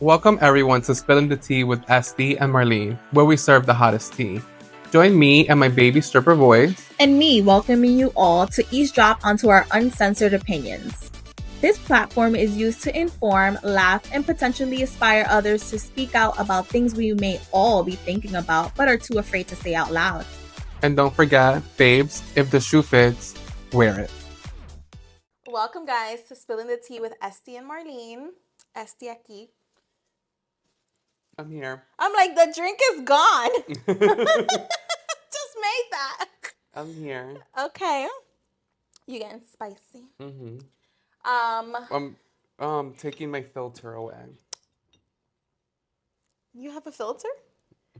Welcome everyone to Spilling the Tea with Estee and Marlene, where we serve the hottest tea. Join me and my baby stripper voice. And me welcoming you all to eavesdrop onto our uncensored opinions. This platform is used to inform, laugh, and potentially inspire others to speak out about things we may all be thinking about but are too afraid to say out loud. And don't forget, babes, if the shoe fits, wear it. Welcome, guys, to Spilling the Tea with Estee and Marlene. Estee aquí. I'm here. I'm like, the drink is gone. Just made that. I'm here. Okay. You getting spicy. Mm-hmm. Um, Taking my filter away. You have a filter?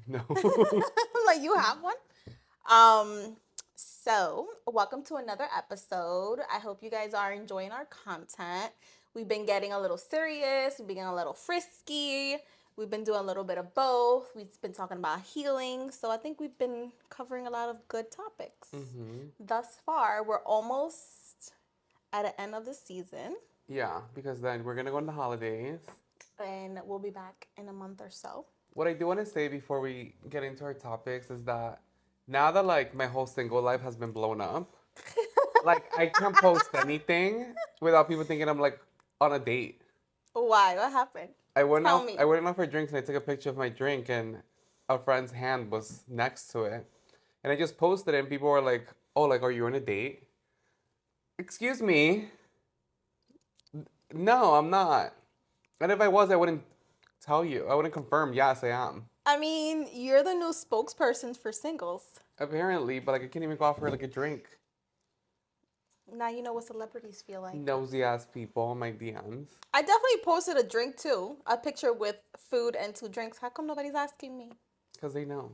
No. I'm like, you have one? So welcome to another episode. I hope you guys are enjoying our content. We've been getting a little serious, we've been getting a little frisky, we've been doing a little bit of both. We've been talking about healing. So I think we've been covering a lot of good topics. Thus far, we're almost at the end of the season. Yeah, because then we're going to go on the holidays. And we'll be back in a month or so. What I do want to say before we get into our topics is that now that like my whole single life has been blown up, like I can't post anything without people thinking I'm like on a date. Why? What happened? I went Tell out me. I went out for drinks and I took a picture of my drink and a friend's hand was next to it. And I just posted it and people were like, "Oh, like are you on a date?" Excuse me. No, I'm not. And if I was, I wouldn't tell you. I wouldn't confirm, yes, I am. I mean, you're the new spokesperson for singles. Apparently, but like I can't even go out for like a drink. Now you know what celebrities feel like. Nosy ass people in my DMs. I definitely posted a drink too, a picture with food and 2 drinks. How come nobody's asking me? Because they know.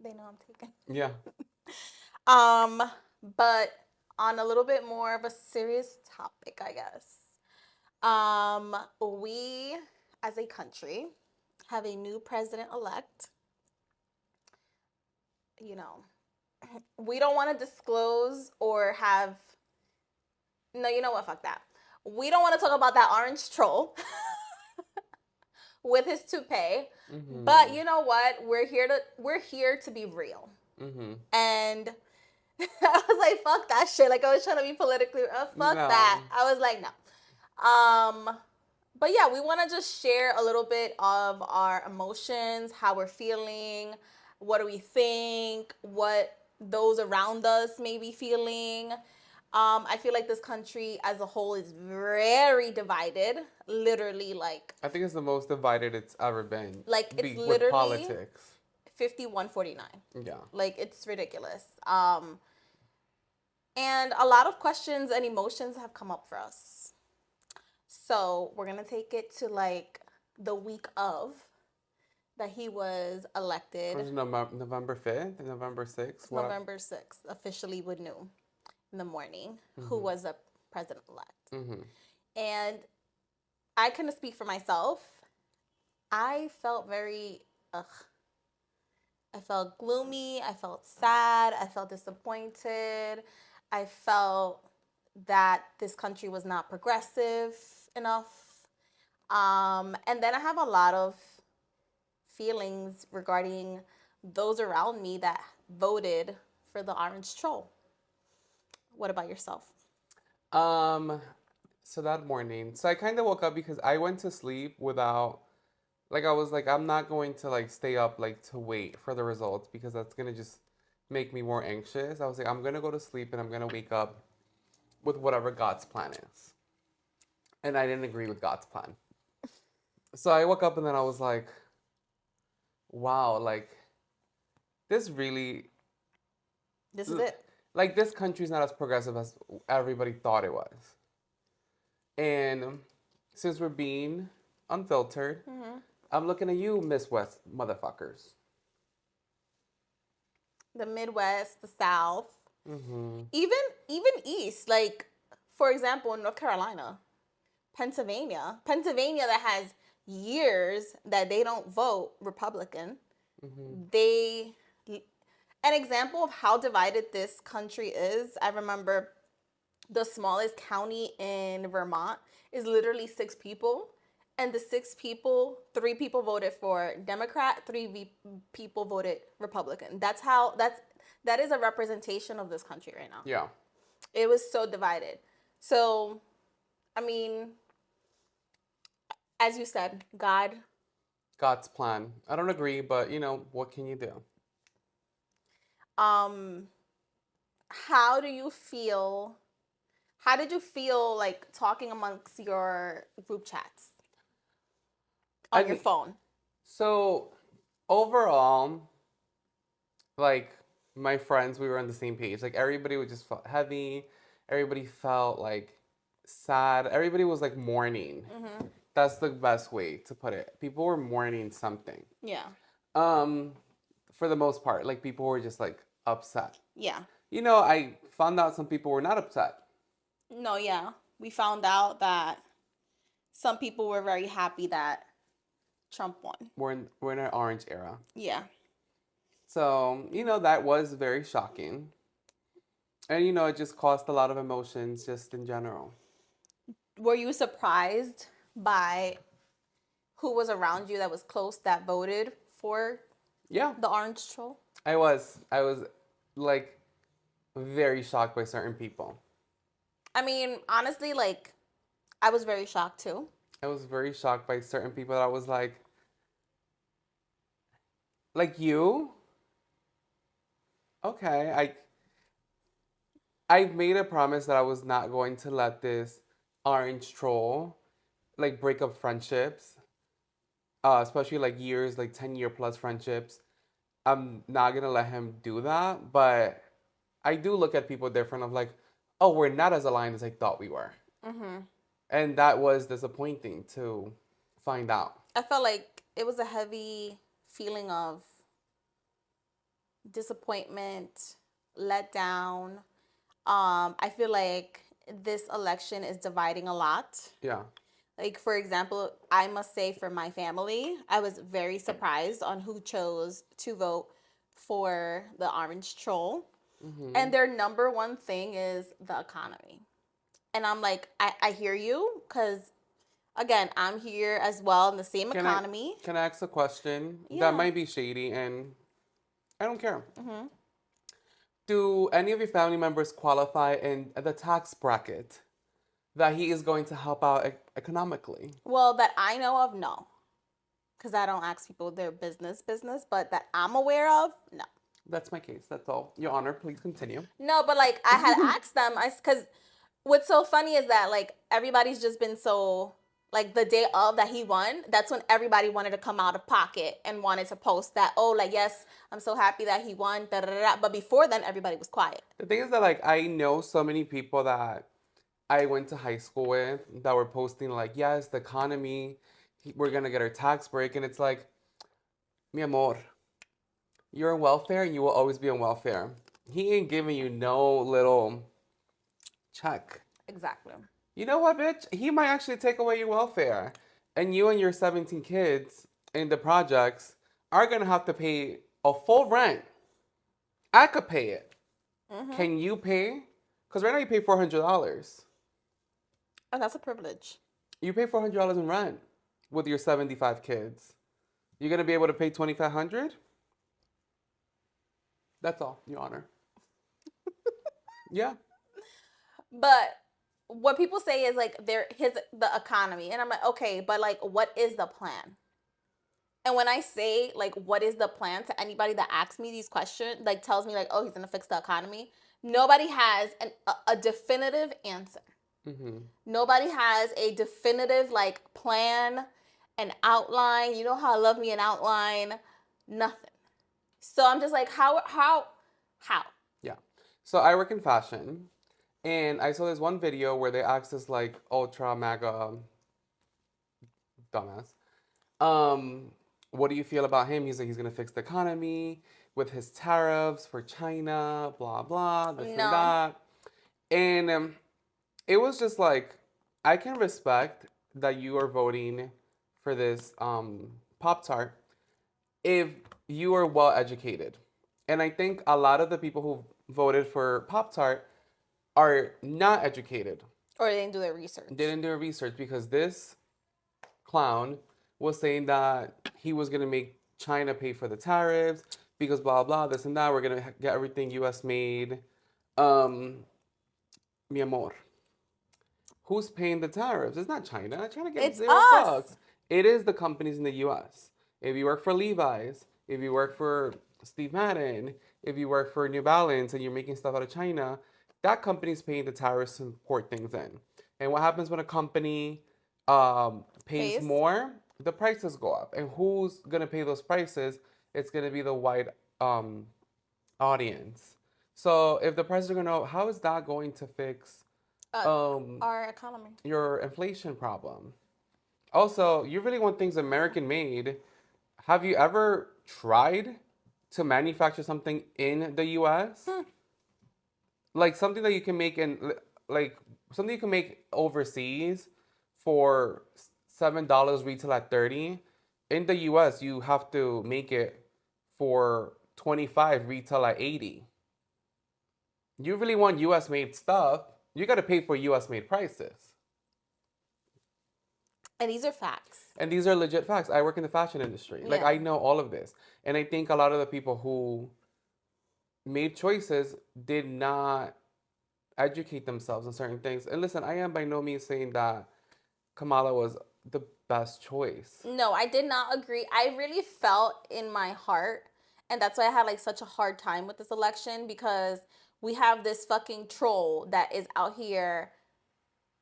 They know I'm taken. Yeah. But on a little bit more of a serious topic, I guess. We as a country have a new president elect. You know, we don't want to disclose or have. No, you know what? Fuck that. We don't want to talk about that orange troll with his toupee. But you know what? We're here to be real. And I was like, fuck that shit. Like I was trying to be politically fuck No. that. I was like, no. But yeah, we want to just share a little bit of our emotions, how we're feeling, what do we think, what those around us may be feeling. I feel like this country as a whole is very divided. Literally, like I think it's the most divided it's ever been. Like, it's with literally politics. 51-49. Yeah. Like it's ridiculous. And a lot of questions and emotions have come up for us. So we're gonna take it to like the week of that he was elected. It was November 5th and November 6th. November 6th, officially we knew in the morning who was the president-elect. And I couldn't speak for myself. I felt very, I felt gloomy. I felt sad. I felt disappointed. I felt that this country was not progressive enough. And then I have a lot of feelings regarding those around me that voted for the orange troll. What about yourself? So that morning, so I kind of woke up because I went to sleep without, like I was like, I'm not going to like stay up like to wait for the results because that's gonna just make me more anxious. I was like, I'm gonna go to sleep and I'm gonna wake up with whatever God's plan is. And I didn't agree with God's plan. So I woke up and then I was like, wow, like this really, This is it. like this country's not as progressive as everybody thought it was. And since we're being unfiltered, I'm looking at you, Miss West motherfuckers. The Midwest, the South, even East. Like, for example, North Carolina, Pennsylvania that has years that they don't vote Republican. They, an example of how divided this country is. I remember the smallest county in Vermont is literally 6 people, And the 6 people, 3 people voted for Democrat, people voted Republican. That is a representation of this country right now. Yeah. It was so divided. So, I mean, as you said, God's plan. I don't agree, but what can you do? um, how do you feel? How did you feel like talking amongst your group chats on your phone? So overall, like my friends, we were on the same page. Like everybody would just felt heavy. Everybody felt like sad. Everybody was like mourning. Mm-hmm. That's the best way to put it. People were mourning something. Yeah. Um, for the most part, like people were just like upset. Yeah. I found out some people were not upset. No, yeah. We found out that some people were very happy that Trump won. We're in an orange era. Yeah. So, that was very shocking. And, it just caused a lot of emotions just in general. Were you surprised by who was around you that was close that voted for the orange troll? I was like very shocked by certain people. I mean, honestly, like, I was very shocked too. I was very shocked by certain people that I was like you? Okay, I've made a promise that I was not going to let this orange troll like break up friendships, especially like years, like 10-year plus friendships. I'm not gonna let him do that, but I do look at people different of like, oh, we're not as aligned as I thought we were. Mm-hmm. And that was disappointing to find out. I felt like it was a heavy feeling of disappointment, let down. I feel like this election is dividing a lot. Yeah. Like, for example, I must say for my family, I was very surprised on who chose to vote for the orange troll. Mm-hmm. And their number one thing is the economy. And I'm like, I hear you because, again, I'm here as well in the same economy. Can I ask a question? Yeah. That might be shady and I don't care. Mm-hmm. Do any of your family members qualify in the tax bracket that he is going to help out economically? Well, that I know of, no. Because I don't ask people their business, but that I'm aware of, no. That's my case. That's all. Your Honor, please continue. No, but like I had asked them, because what's so funny is that like everybody's just been so, like the day of that he won, that's when everybody wanted to come out of pocket and wanted to post that, oh, like, yes, I'm so happy that he won, da da da. But before then, everybody was quiet. The thing is that like I know so many people that I went to high school with that were posting like, yes, the economy, we're gonna get our tax break, and it's like, mi amor, you're on welfare and you will always be on welfare. He ain't giving you no little check. Exactly. You know what, bitch? He might actually take away your welfare, and you and your 17 kids in the projects are gonna have to pay a full rent. I could pay it. Mm-hmm. Can you pay? Because right now you pay $400. And that's a privilege. You pay $400 in rent with your 75 kids. You're gonna be able to pay $2,500? That's all, Your Honor. Yeah. But what people say is like the economy, and I'm like, okay, but like, what is the plan? And when I say like, what is the plan to anybody that asks me these questions, like tells me like, oh, he's gonna fix the economy, nobody has a definitive answer. Mm-hmm. Nobody has a definitive like plan, an outline. You know how I love me an outline. Nothing. So I'm just like, how? Yeah. So I work in fashion, and I saw this one video where they asked this like ultra mega dumbass, what do you feel about him? He's like, he's gonna fix the economy with his tariffs for China, blah blah, this and that. And it was just like, I can respect that you are voting for this Pop-Tart if you are well educated. And I think a lot of the people who voted for Pop-Tart are not educated. Or they didn't do their research. They didn't do their research because this clown, was saying that he was gonna make China pay for the tariffs because blah blah this and that. We're gonna get everything U.S. made. Mi amor, who's paying the tariffs? It's not China. China gets It's zero us. fucks. It is the companies in the U.S. If you work for Levi's, if you work for Steve Madden, if you work for New Balance and you're making stuff out of China, that company's paying the tariffs to import things in. And what happens when a company pays Pays. more? The prices go up. And who's gonna pay those prices? It's gonna be the white um, audience. So if the prices are going up, how is that going to fix Uh, um, our economy. your inflation problem? Also, you really want things American made. Have you ever tried to manufacture something in the US? Like something that you can make in like something you can make overseas for $7 retail at 30. In the US, you have to make it for 25 retail at 80. You really want US made stuff, you got to pay for US made prices. And these are facts. And these are legit facts. I work in the fashion industry. Like, Yeah. I know all of this. And I think a lot of the people who made choices did not educate themselves on certain things. And listen, I am by no means saying that Kamala was the best choice. No, I did not agree. I really felt in my heart, and that's why I had like such a hard time with this election, because we have this fucking troll that is out here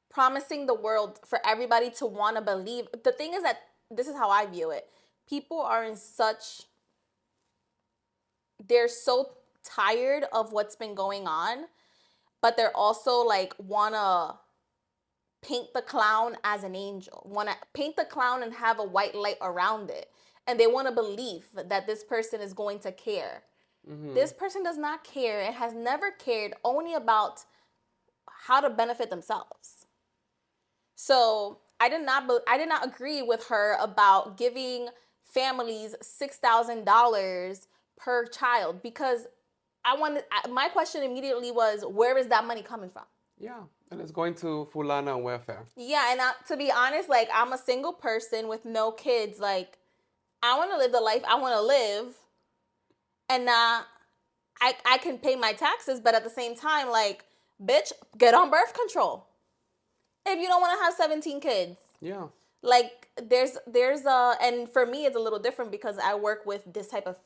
promising the world for everybody to want to believe. The thing is that this is how I view it. People are in such, they're so tired of what's been going on, but they're also like want to paint the clown as an angel, want to paint the clown and have a white light around it. And they want to believe that this person is going to care. This person does not care and has never cared only about how to benefit themselves. So I did not agree with her about giving families $6,000 per child, because my question immediately was, where is that money coming from? Yeah. And it's going to Fulana and welfare. Yeah, and to be honest, like, I'm a single person with no kids. Like, I want to live the life I want to live, and I can pay my taxes, but at the same time, like, bitch, get on birth control if you don't want to have 17 kids. Yeah. Like, there's a, and for me it's a little different because I work with this type of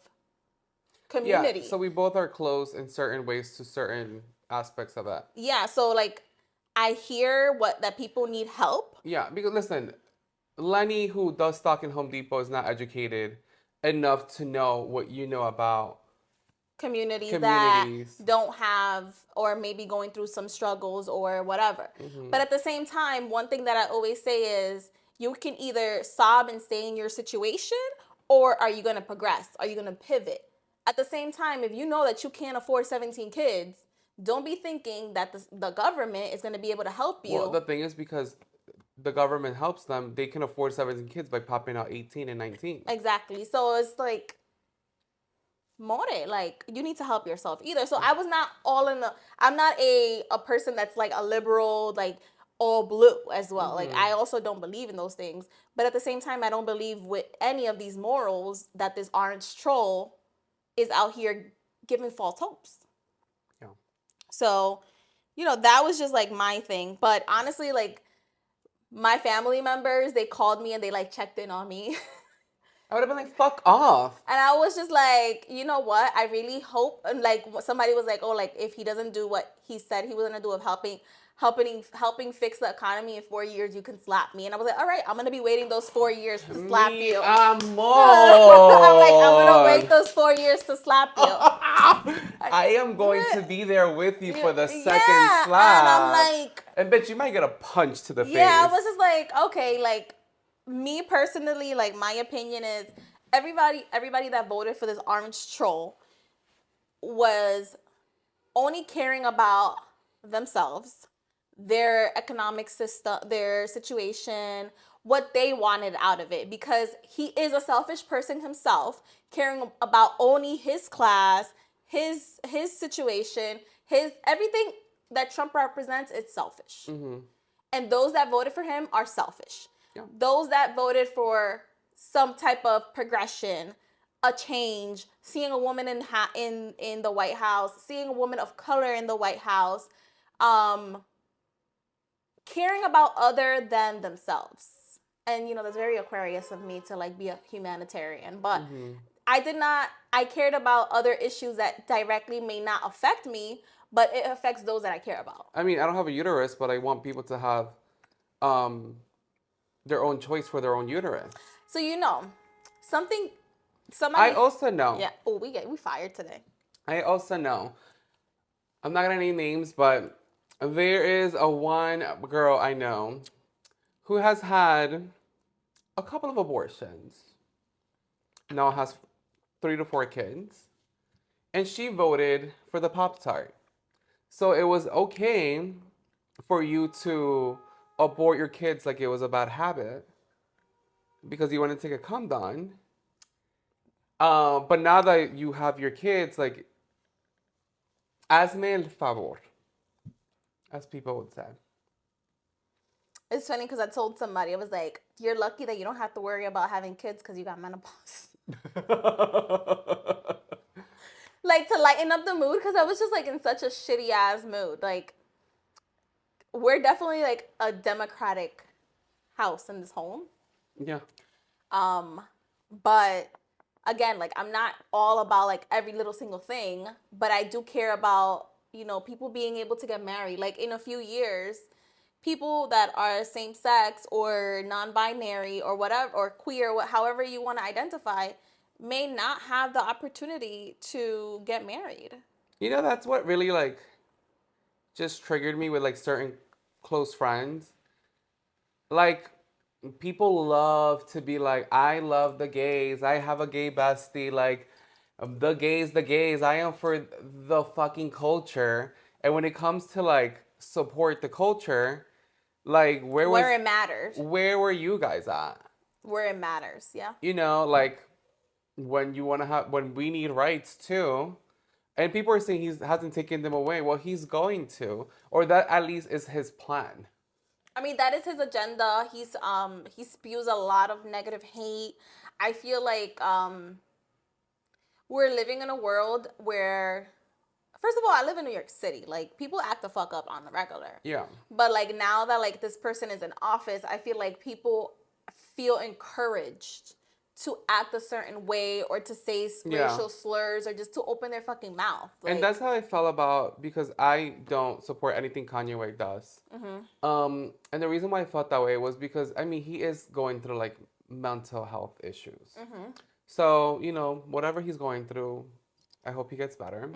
community. Yeah. So we both are close in certain ways to certain aspects of that. Yeah, so like, I hear that people need help. Yeah, because listen, Lenny, who does stock in Home Depot, is not educated enough to know what you know about Communities that communities. don't have, or maybe going through some struggles or whatever. But at the same time, one thing that I always say is, you can either sob and stay in your situation, or are you going to progress? Are you going to pivot? At the same time, if you know that you can't afford 17 kids, don't be thinking that the government is going to be able to help you. Well, the thing is, because the government helps them, they can afford 17 kids by popping out 18 and 19. Exactly. So it's like, more, like, you need to help yourself either. So I was not all in the, I'm not a person that's like a liberal, like all blue as well. Like, I also don't believe in those things. But at the same time, I don't believe with any of these morals that this orange troll is out here giving false hopes. Yeah. So, that was just like my thing. But honestly, like, my family members, they called me and they like checked in on me. I would have been like, fuck off. And I was just like, you know what? I really hope, and like, somebody was like, oh, like, if he doesn't do what he said he was gonna do of helping fix the economy in 4 years, you can slap me. And I was like, all right, I'm gonna be waiting those 4 years to slap you. Amor. I'm like, I'm gonna wait those 4 years to slap you. I am going to be there with you for the second Yeah, slap. and I'm like, and bitch, you might get a punch to the face. yeah, I was just like, okay, like, me personally, like, my opinion is, everybody that voted for this orange troll was only caring about themselves, their economic system, their situation, what they wanted out of it, because he is a selfish person himself, caring about only his class, his situation, his everything that Trump represents is selfish. And those that voted for him are selfish. Yeah. Those that voted for some type of progression, a change, seeing a woman in the White House, seeing a woman of color in the White House, caring about other than themselves. And that's very Aquarius of me to like be a humanitarian, but I cared about other issues that directly may not affect me, but it affects those that I care about. I mean, I don't have a uterus, but I want people to have um, their own choice for their own uterus. So something I somebody also know. yeah. Oh, we fired today. I also know. I'm not gonna name names, but there is a one girl I know who has had a couple of abortions. Now has 3 to 4 kids, and she voted for the Pop Tart. So it was okay for you to abort your kids like it was a bad habit because you want to take a condom. But now that you have your kids, like, hazme el favor, as people would say. It's funny because I told somebody, I was like, "You're lucky that you don't have to worry about having kids because you got menopause." Like to lighten up the mood, because I was just like in such a shitty ass mood. Like, we're definitely like a democratic house in this home. Yeah. But again, like I'm not all about like every little single thing, but I do care about, people being able to get married. Like in a few years, people that are same sex or non-binary or whatever, or queer, however you want to identify, may not have the opportunity to get married. That's what really like just triggered me with like certain close friends. Like, people love to be like, I love the gays. I have a gay bestie. Like, the gays, the gays. I am for the fucking culture. And when it comes to like support the culture, like Where it matters. where were you guys at? Where it matters, yeah. Like when we need rights too. And people are saying he hasn't taken them away. Well, he's going to, or that at least is his plan. I mean, that is his agenda. He spews a lot of negative hate. I feel like we're living in a world where, first of all, I live in New York City. Like, people act the fuck up on the regular. Yeah. But like now that like this person is in office, I feel like people feel encouraged to act a certain way or to say racial slurs or just to open their fucking mouth. Like, and that's how I felt about, because I don't support anything Kanye West does. And the reason why I felt that way was because I mean he is going through like mental health issues. So whatever he's going through, I hope he gets better.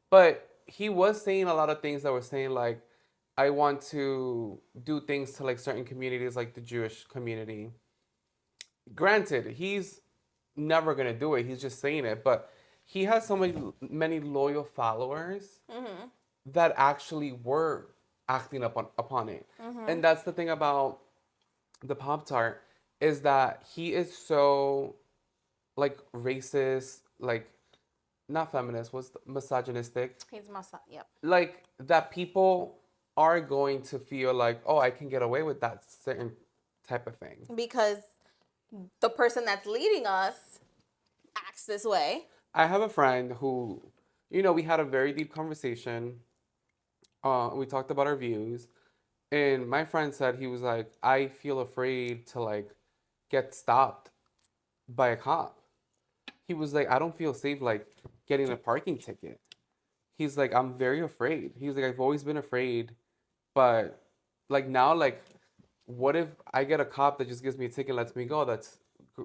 But he was saying a lot of things that were saying like, I want to do things to like certain communities, like the Jewish community. Granted, he's never gonna do it. He's just saying it, but he has so many loyal followers that actually were acting upon it. And that's the thing about the Pop Tart, is that he is so like racist, like not feminist, was misogynistic. Yep. Like that people are going to feel like, oh, I can get away with that certain type of thing. Because the person that's leading us acts this way. I have a friend who, we had a very deep conversation. We talked about our views. And my friend said, he was like, I feel afraid to like get stopped by a cop. He was like, I don't feel safe like getting a parking ticket. He's like, I'm very afraid. He's like, I've always been afraid. But like now, like, what if I get a cop that just gives me a ticket and lets me go? That's,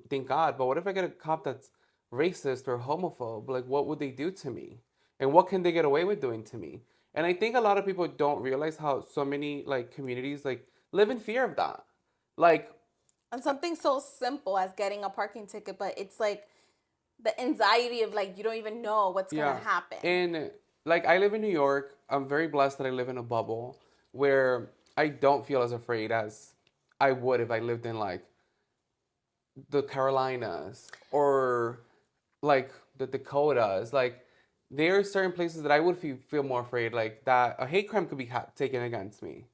thank God. But what if I get a cop that's racist or homophobe? Like, what would they do to me? And what can they get away with doing to me? And I think a lot of people don't realize how so many like communities like live in fear of that. Like, and something so simple as getting a parking ticket, but it's like the anxiety of like you don't even know what's gonna happen. And like I live in New York. I'm very blessed that I live in a bubble where I don't feel as afraid as I would if I lived in like the Carolinas or like the Dakotas. Like there are certain places that I would feel more afraid, like that a hate crime could be taken against me.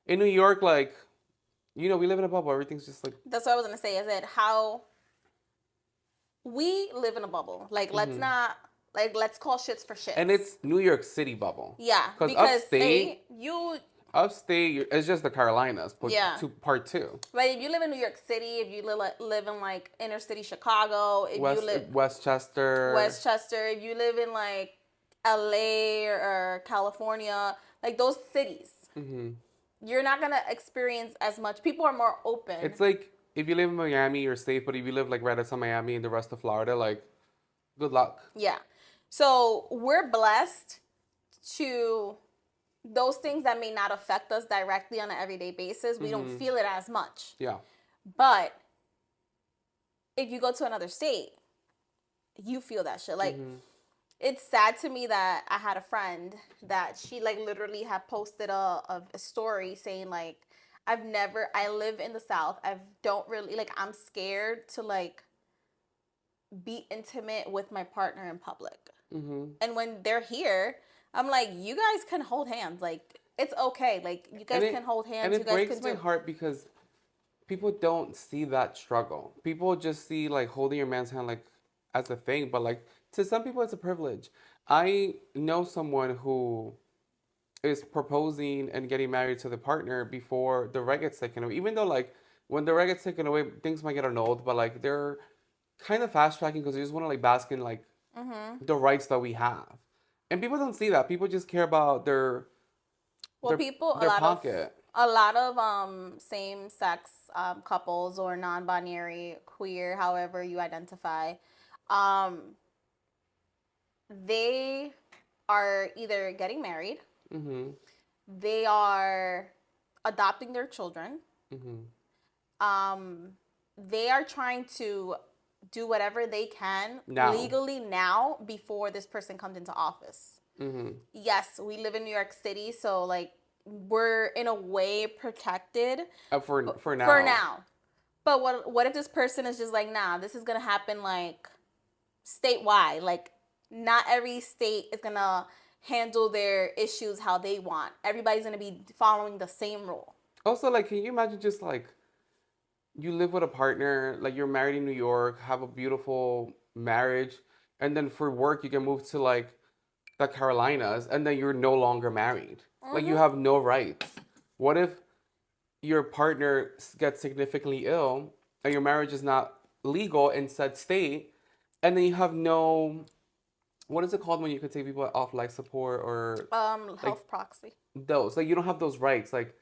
In New York, like You know, we live in a bubble. Everything's just like. That's what I was gonna say. Is it how we live in a bubble? Like, let's not like let's call shits for shits. And it's New York City bubble. Yeah, Because because upstate, you it's just the Carolinas. Yeah. Part two. But if you live in New York City, if you live in like inner city Chicago, if you live Westchester. if you live in like LA or California, like those cities, you're not gonna experience as much. People are more open. It's like if you live in Miami, you're safe. But if you live like right outside Miami and the rest of Florida, like, good luck. Yeah. So we're blessed to those things that may not affect us directly on an everyday basis. We don't feel it as much. Yeah. But if you go to another state, you feel that shit. Like, it's sad to me that I had a friend that she like literally had posted a story saying like, I live in the South. I don't really, like, I'm scared to like be intimate with my partner in public. And when they're here, I'm like, you guys can hold hands. Like, it's okay. Like, you guys can hold hands. And it you guys breaks can my heart because people don't see that struggle. People just see like holding your man's hand like as a thing, but like to some people it's a privilege. I know someone who is proposing and getting married to the partner before the reg gets taken away. Even though like when the reg gets taken away, things might get annulled, but like they're kind of fast tracking because they just want to like bask in like the rights that we have. And people don't see that. People just care about their pocket. A lot of same sex couples or non-binary, queer, however you identify, um, they are either getting married, they are adopting their children, they are trying to do whatever they can legally now before this person comes into office. Yes, we live in New York City, so like we're in a way protected for now. For now, but what if this person is just like, nah, this is gonna happen like statewide? Like, not every state is gonna handle their issues how they want. Everybody's gonna be following the same rule. Also, like, can you imagine just like you live with a partner, like you're married in New York, have a beautiful marriage, and then for work you can move to like the Carolinas, and then you're no longer married. Like you have no rights. What if your partner gets significantly ill and your marriage is not legal in said state, and then you have no, what is it called when you could take people off life support or health proxy? Those, like, you don't have those rights. Like,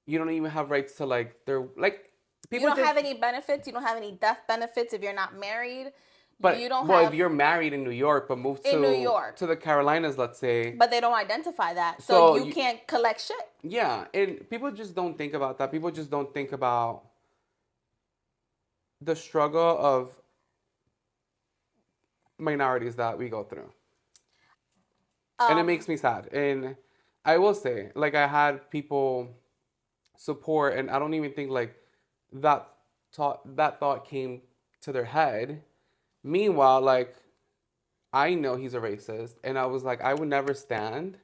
you don't even have rights to like their like people. You don't have any benefits. You don't have any death benefits if you're not married. But you don't if you're married in New York but moved to New York to the Carolinas, let's say, but they don't identify that, so you can't collect shit. Yeah, and people just don't think about that. People just don't think about the struggle of minorities that we go through. And it makes me sad. And I will say, like, I had people support, and I don't even think like that thought came to their head. Meanwhile, like, I know he's a racist, and I was like, I would never stand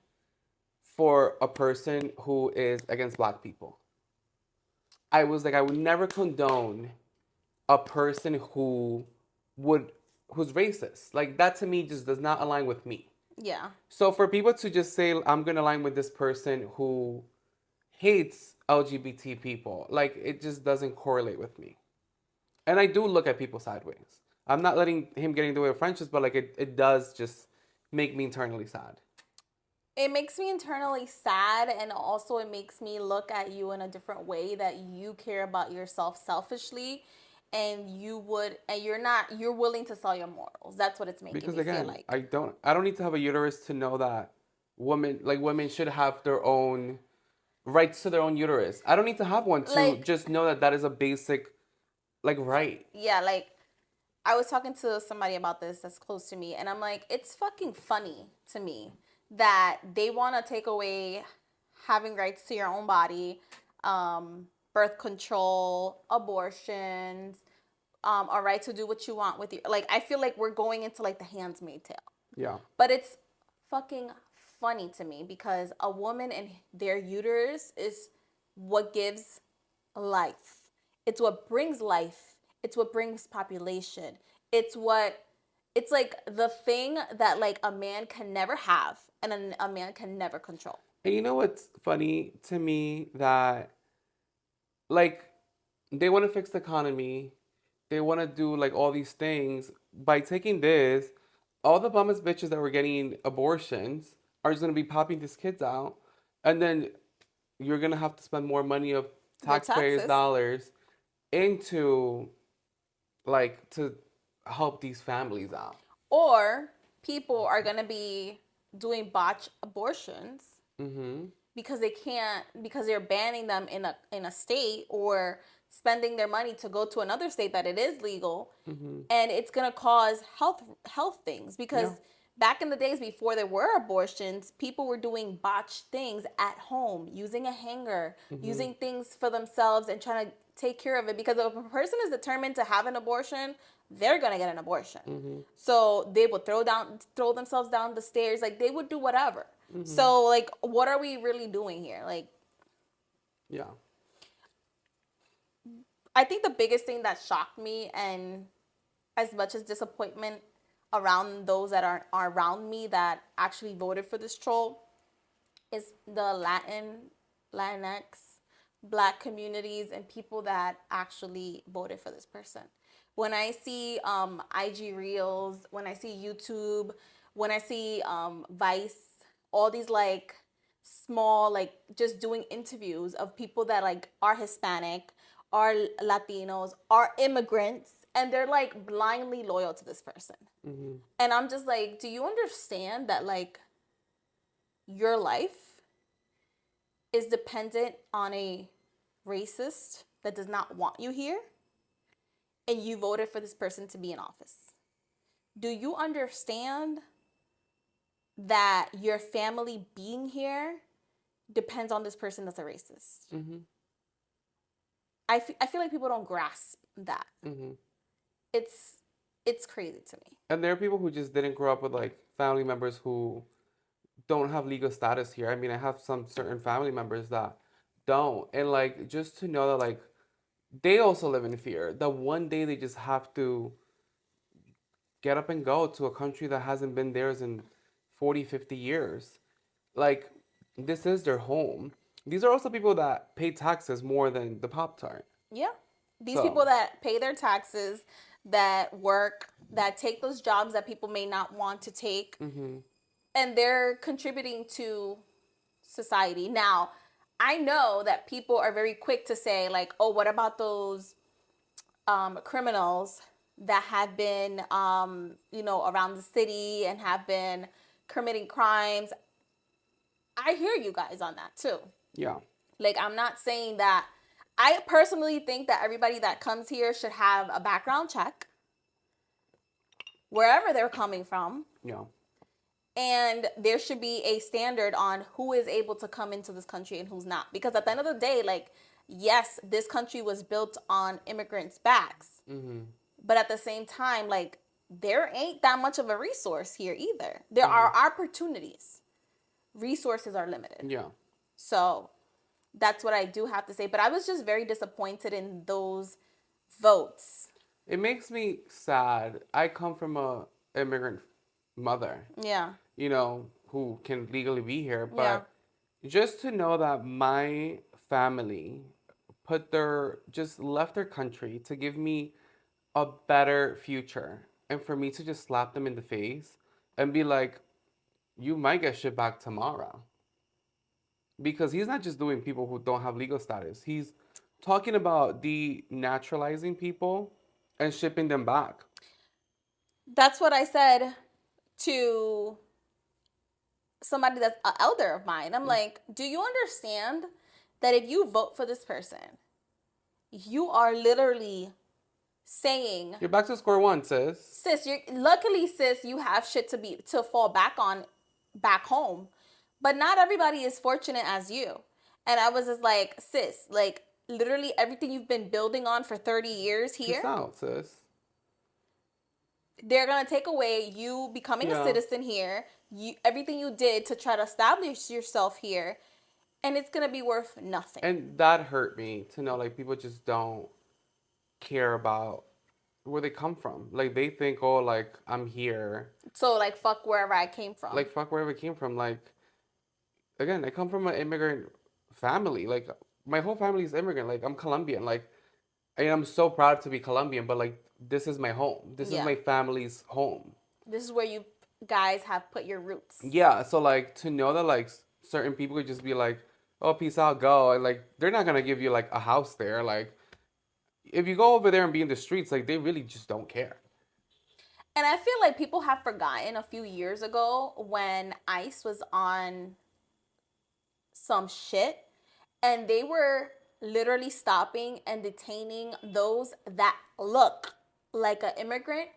for a person who is against black people. I was like, I would never condone a person who's racist. Like, that to me just does not align with me. Yeah. So for people to just say, I'm going to align with this person who hates LGBT people, like, it just doesn't correlate with me. And I do look at people sideways. I'm not letting him get in the way of friendships, but like it does just make me internally sad. It makes me internally sad, and also it makes me look at you in a different way, that you care about yourself selfishly, and you're willing to sell your morals. That's what it's making me feel like. I don't need to have a uterus to know that women should have their own rights to their own uterus. I don't need to have one to just know that is a basic like right. Yeah, like, I was talking to somebody about this that's close to me, and I'm like, it's fucking funny to me that they want to take away having rights to your own body, birth control, abortions, a right to do what you want with your, like, I feel like we're going into like the Handmaid's Tale. Yeah. But it's fucking funny to me because a woman and their uterus is what gives life. It's what brings life. It's what brings population. It's like the thing that like a man can never have and a man can never control. And you know what's funny to me? That like they want to fix the economy, they want to do like all these things. By taking this, all the bummas bitches that were getting abortions are just gonna be popping these kids out, and then you're gonna have to spend more money of Their taxpayers' taxes. dollars into like to help these families out. Or people are going to be doing botch abortions Mm-hmm. because they can't, because they're banning them in a state, or spending their money to go to another state that it is legal, Mm-hmm. and it's going to cause health things, because Yeah. back in the days before there were abortions, people were doing botched things at home, using a hanger, Mm-hmm. using things for themselves and trying to take care of it, because if a person is determined to have an abortion, they're going to get an abortion. Mm-hmm. So they would throw themselves down the stairs, like they would do whatever. Mm-hmm. So like what are we really doing here? Like, Yeah. I think the biggest thing that shocked me, and as much as disappointment around those that are around me that actually voted for this troll, is the Latinx, Black communities, and people that actually voted for this person. When I see IG Reels, when I see YouTube, when I see Vice, all these like small, like just doing interviews of people that like are Hispanic, are Latinos, are immigrants, and they're like blindly loyal to this person. Mm-hmm. And I'm just like, do you understand that like your life is dependent on a racist that does not want you here, and you voted for this person to be in office? Do you understand that your family being here depends on this person that's a racist? Mm-hmm. I feel like people don't grasp that. Mm-hmm. It's crazy to me. And there are people who just didn't grow up with like family members who don't have legal status here. I mean, I have some certain family members that don't. And like just to know that like they also live in fear that one day they just have to get up and go to a country that hasn't been theirs in 40, 50 years. Like this is their home. These are also people that pay taxes more than the Pop Tart. Yeah. These So, people that pay their taxes, that work, that take those jobs that people may not want to take, mm-hmm. and they're contributing to society. Now, I know that people are very quick to say, like, oh, what about those criminals that have been, around the city and have been committing crimes? I hear you guys on that too. Yeah. Like, I'm not saying that. I personally think that everybody that comes here should have a background check wherever they're coming from. Yeah. And there should be a standard on who is able to come into this country and who's not. Because at the end of the day, like, yes, this country was built on immigrants' backs. Mm-hmm. But at the same time, like, there ain't that much of a resource here either. There are opportunities. Resources are limited. Yeah. So that's what I do have to say. But I was just very disappointed in those votes. It makes me sad. I come from a immigrant mother, Yeah. Who can legally be here, but just to know that my family just left their country to give me a better future, and for me to just slap them in the face and be like, you might get shipped back tomorrow. Because he's not just doing people who don't have legal status. He's talking about denaturalizing people and shipping them back. That's what I said to somebody that's an elder of mine. I'm like, do you understand that if you vote for this person, you are literally saying, You're back to square one, sis. sis, luckily, sis, you have shit to fall back on back home. But not everybody is fortunate as you. And I was just like, sis, like literally everything you've been building on for 30 years here, Peace out, sis. they're going to take away you becoming a citizen here, everything you did to try to establish yourself here. And it's going to be worth nothing. And that hurt me to know like people just don't care about where they come from. Like they think, oh, like I'm here. So like fuck wherever I came from. Like fuck wherever I came from. Like again, I come from an immigrant family. Like my whole family is immigrant. Like I'm Colombian. Like and I'm so proud to be Colombian, but like this is my home. This is Yeah. my family's home. This is where you guys have put your roots. Yeah, so like to know that like certain people could just be like, "Oh, peace out, go," and like they're not gonna give you like a house there. Like if you go over there and be in the streets, like they really just don't care. And I feel like people have forgotten a few years ago when ICE was on some shit and they were literally stopping and detaining those that look like an immigrant,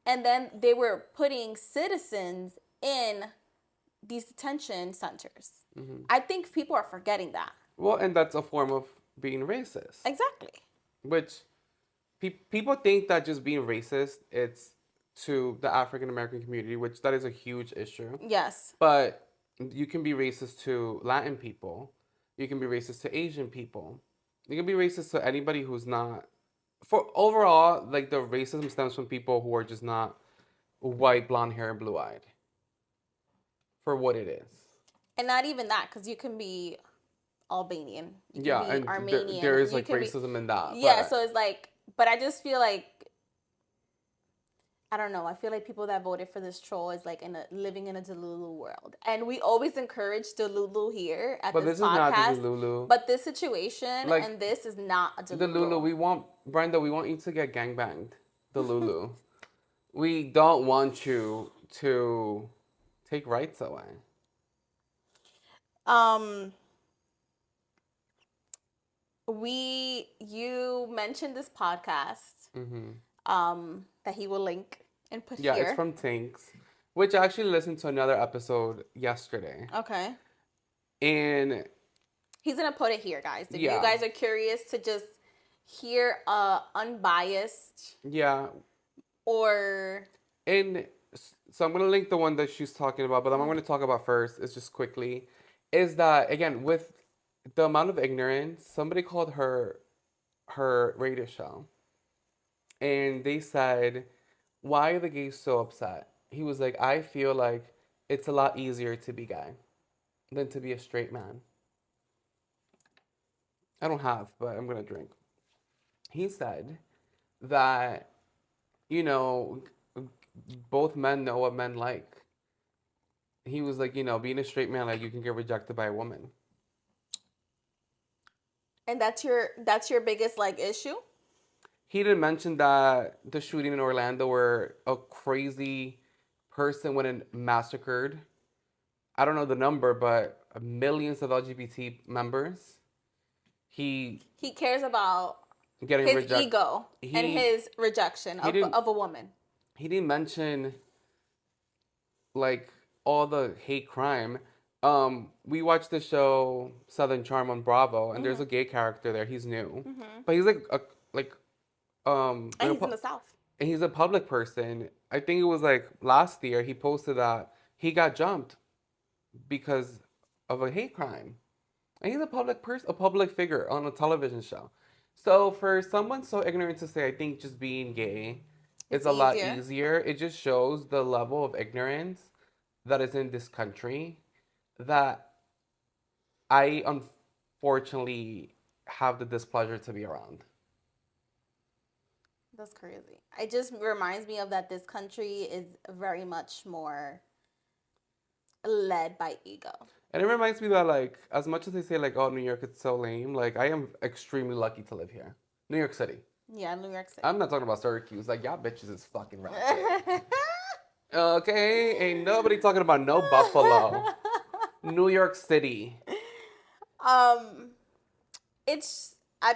and then they were putting citizens in these detention centers. Mm-hmm. I think people are forgetting that. Well, and that's a form of being racist. Exactly. Which people think that just being racist it's to the African American community, which that is a huge issue. Yes. But you can be racist to Latin people. You can be racist to Asian people. You can be racist to anybody who's not. For overall, like the racism stems from people who are just not white, blonde hair, and blue eyed. For what it is. And not even that, because you can be Albanian. You can Yeah, be and Armenian. there is You like can racism in that. Yeah, but so it's like, but I just feel like, I don't know. I feel like people that voted for this troll is like living in a Delulu world, and we always encourage Delulu here at But this this is not podcast. the Lulu. But this situation Like, and this is not a Delulu. The Lulu, we want Brenda. We want you to get gangbanged. The Lulu. We don't want you to take rights away. You mentioned this podcast. That he will link and put Yeah, here. it's from Tinks, which I actually listened to another episode yesterday. Okay. And he's gonna put it here, guys. If yeah. you guys are curious to just hear unbiased. Yeah. Or. And so I'm gonna link the one that she's talking about, but the one I'm gonna talk about first is just quickly, is that again with the amount of ignorance, somebody called her radio show. And they said, why are the gays so upset? He was like, I feel like it's a lot easier to be gay than to be a straight man. I don't have, but I'm going to drink. He said that, you know, both men know what men like. He was like, you know, being a straight man, like you can get rejected by a woman. And that's your biggest like issue? He didn't mention that the shooting in Orlando where a crazy person went and massacred, I don't know the number, but millions of LGBT members. He cares about getting his ego and his rejection of a woman. He didn't mention like all the hate crime. We watched the show Southern Charm on Bravo, and there's a gay character there. He's new, but he's like and he's in the South. And he's a public person. I think it was like last year he posted that he got jumped because of a hate crime. And he's a public person, a public figure on a television show. So for someone so ignorant to say, I think just being gay is a lot easier. It just shows the level of ignorance that is in this country that I unfortunately have the displeasure to be around. That's crazy. It just reminds me of that this country is very much more led by ego. And it reminds me that, like, as much as they say, like, oh, New York, it's so lame, like, I am extremely lucky to live here. New York City. Yeah, New York City. I'm not talking about Syracuse. Like, y'all bitches is fucking ratchet. Okay? Ain't nobody talking about no Buffalo. New York City. I've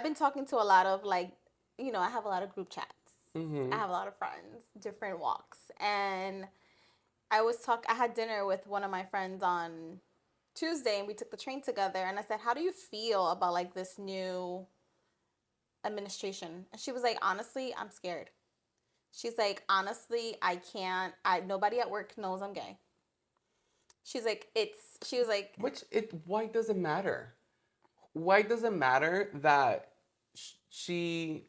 been talking to a lot of, like, you know, I have a lot of group chats. Mm-hmm. I have a lot of friends, different walks. And I had dinner with one of my friends on Tuesday, and we took the train together. And I said, how do you feel about, like, this new administration? And she was like, honestly, I'm scared. She's like, honestly, nobody at work knows I'm gay. She's like, why does it matter? why does it matter that she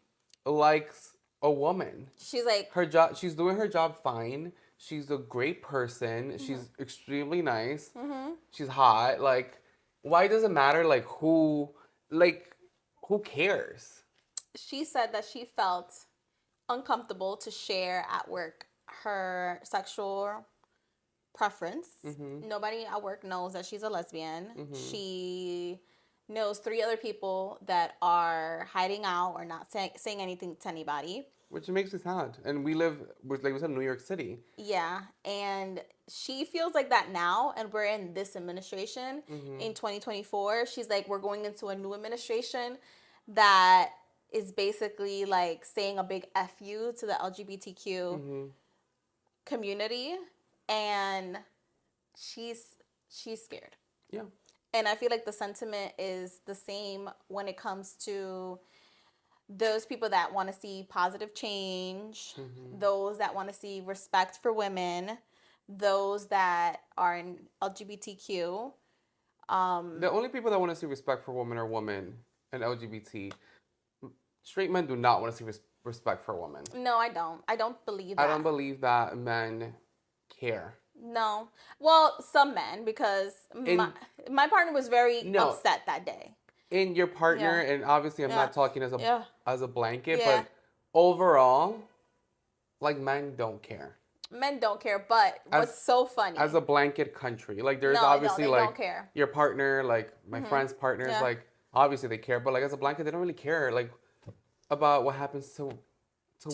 likes a woman? She's like, Her job, she's doing her job fine. She's a great person. mm-hmm, She's extremely nice. mm-hmm. She's hot. Like, why does it matter? Like, who cares? She said that she felt uncomfortable to share at work her sexual preference. Mm-hmm. Nobody at work knows that she's a lesbian. Mm-hmm. She knows 3 other people that are hiding out or not saying anything to anybody. Which makes me sad. And like we said, New York City. Yeah, and she feels like that now, and we're in this administration Mm-hmm. in 2024. She's like, we're going into a new administration that is basically like saying a big F you to the LGBTQ Mm-hmm. community, and she's scared. Yeah. And I feel like the sentiment is the same when it comes to those people that want to see positive change, Mm-hmm. those that want to see respect for women, those that are in LGBTQ. The only people that want to see respect for women are women and LGBT. Straight men do not want to see respect for women. No, I don't. I don't believe that. I don't believe that men care. No. Well, some men, because my partner was very upset that day. In your partner, Yeah. and obviously I'm not talking as a blanket, Yeah. but overall, like, men don't care. Men don't care, but what's so funny? As a blanket country, like, there's No, obviously they like don't care. your partner, like my friend's partners, Yeah. like obviously they care, but like as a blanket, they don't really care like about what happens to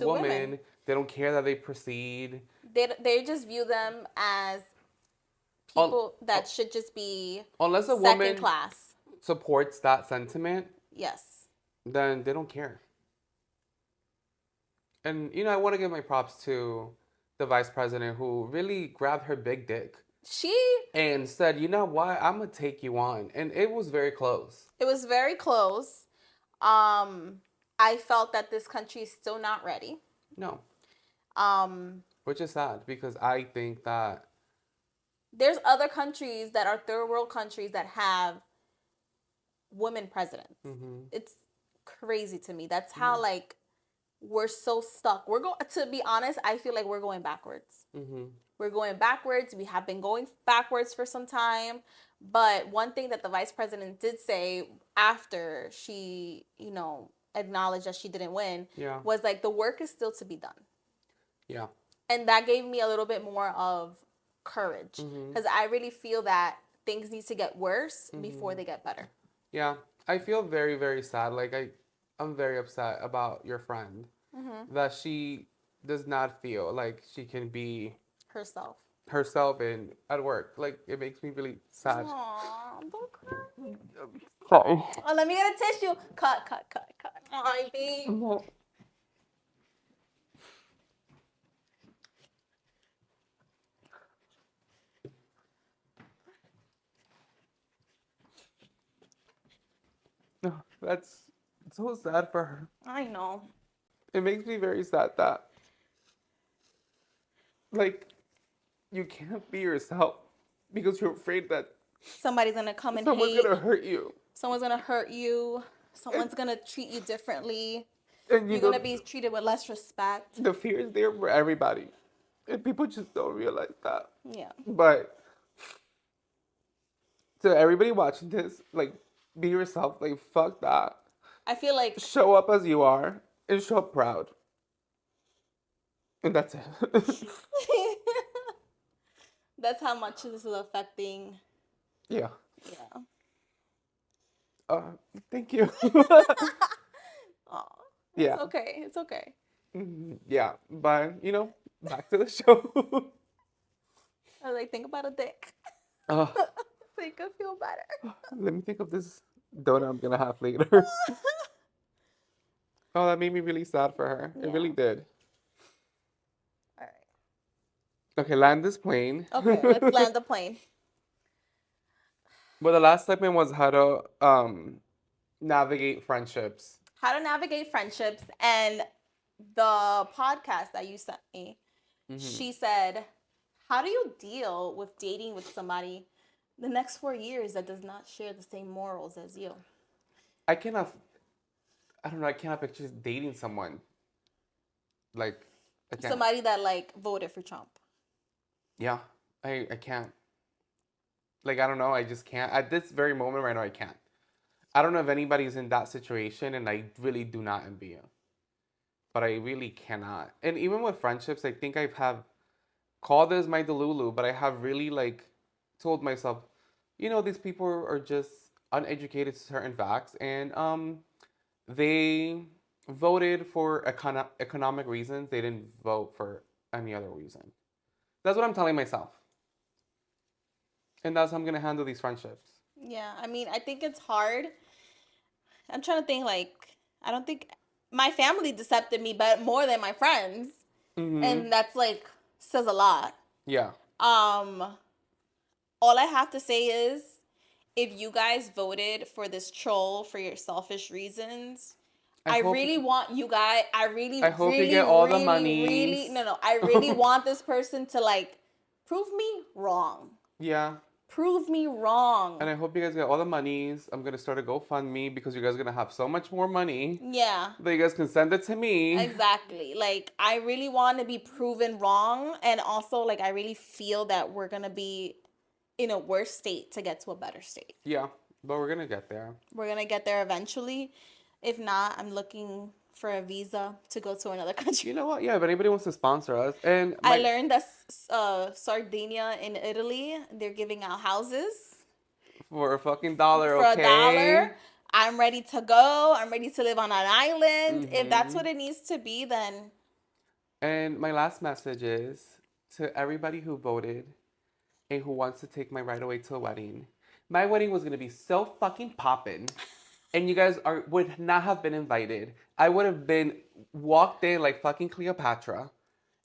women. They don't care that they proceed. They just view them as people that should just be unless a second woman class. Supports that sentiment, Yes. then they don't care. And I want to give my props to the vice president who really grabbed her big dick. And said, you know what, I'm gonna take you on. And it was very close. It was very close. I felt that this country is still not ready. No. Which is sad because I think that there's other countries that are third world countries that have women presidents. Mm-hmm. It's crazy to me. That's how like we're so stuck. To be honest, I feel like we're going backwards. Mm-hmm. We're going backwards. We have been going backwards for some time. But one thing that the vice president did say after she, acknowledged that she didn't win was like the work is still to be done. Yeah. And that gave me a little bit more of courage because I really feel that things need to get worse before they get better. Yeah. I feel very, very sad. Like I'm very upset about your friend that she does not feel like she can be herself and at work. Like it makes me really sad. Aww, don't cry. Sorry. Oh, let me get a tissue. Cut. Oh, babe. No, that's so sad for her. I know. It makes me very sad that, like, you can't be yourself because you're afraid that somebody's gonna come and someone's hate. Gonna hurt you. Someone's gonna hurt you. Someone's gonna treat you differently. And you're gonna be treated with less respect. The fear is there for everybody, and people just don't realize that. Yeah. But to everybody watching this, like, be yourself. Like, fuck that. I feel like show up as you are and show up proud. And that's it. That's how much this is affecting. Yeah. Yeah. Thank you. Oh. Yeah. It's okay. Yeah. But, back to the show. I was like, think about a dick. So you could feel better. Let me think of this donut I'm gonna have later. Oh, that made me really sad for her. Yeah. It really did. All right. Okay, land this plane. Okay, let's land the plane. Well, the last segment was how to navigate friendships. How to navigate friendships, and the podcast that you sent me, she said, how do you deal with dating with somebody the next 4 years that does not share the same morals as you? I cannot. I don't know. I cannot picture dating someone. Like, I can't. Somebody that like voted for Trump. Yeah, I can't. Like, I don't know. I just can't. At this very moment right now, I can't. I don't know if anybody's in that situation, and I really do not envy you. But I really cannot. And even with friendships, I think I have called this my delulu, but I have really like told myself, these people are just uneducated to certain facts, and they voted for economic reasons. They didn't vote for any other reason. That's what I'm telling myself. And that's how I'm going to handle these friendships. Yeah, I mean, I think it's hard. I'm trying to think, like, I don't think my family decepted me, but more than my friends. Mm-hmm. And that's, like, says a lot. Yeah. All I have to say is, if you guys voted for this troll for your selfish reasons, I really want you guys, I hope you get all the money. I really want this person to, like, prove me wrong. Yeah. Prove me wrong. And I hope you guys get all the monies. I'm going to start a GoFundMe because you guys are going to have so much more money. Yeah. That you guys can send it to me. Exactly. Like, I really want to be proven wrong. And also, like, I really feel that we're going to be in a worse state to get to a better state. Yeah. But we're going to get there. We're going to get there eventually. If not, I'm looking for a visa to go to another country. You know what? Yeah, if anybody wants to sponsor us. And I learned that Sardinia in Italy, they're giving out houses. For a fucking dollar, for okay? For $1. I'm ready to go. I'm ready to live on an island. Mm-hmm. If that's what it needs to be, then... And my last message is to everybody who voted and who wants to take my right away to a wedding. My wedding was going to be so fucking poppin'. And you guys would not have been invited. I would have been walked in like fucking Cleopatra.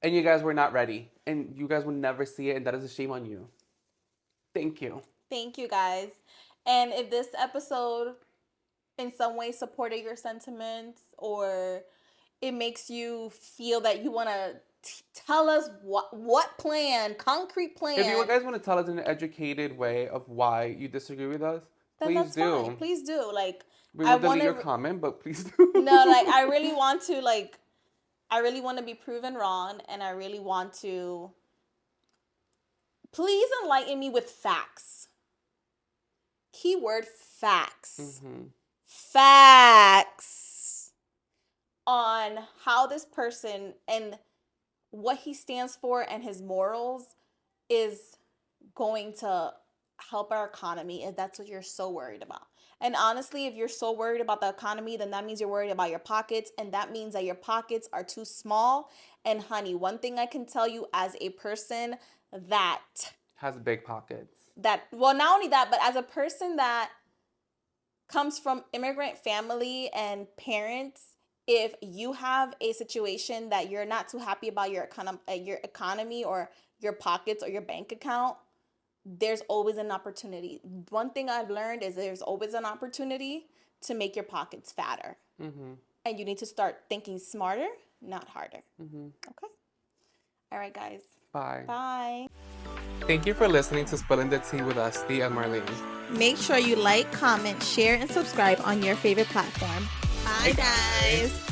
And you guys were not ready. And you guys would never see it. And that is a shame on you. Thank you. Thank you, guys. And if this episode in some way supported your sentiments, or it makes you feel that you want to tell us what plan, concrete plan. If you guys want to tell us in an educated way of why you disagree with us, then please do. Fine. Please do. Like, we will delete your comment, but please do. No, like, I really want to be proven wrong, and I really want to... Please enlighten me with facts. Keyword facts. Mm-hmm. Facts on how this person and what he stands for and his morals is going to help our economy, if that's what you're so worried about. And honestly, if you're so worried about the economy, then that means you're worried about your pockets, and that means that your pockets are too small. And honey, one thing I can tell you as a person that has big pockets, well, not only that, but as a person that comes from immigrant family and parents, if you have a situation that you're not too happy about your economy or your pockets or your bank account, there's always an opportunity. One thing I've learned is there's always an opportunity to make your pockets fatter. Mm-hmm. And you need to start thinking smarter, not harder. Mm-hmm. Okay? All right, guys. Bye. Bye. Thank you for listening to Spilling the Tea with Estee and Marlene. Make sure you like, comment, share, and subscribe on your favorite platform. Bye, guys.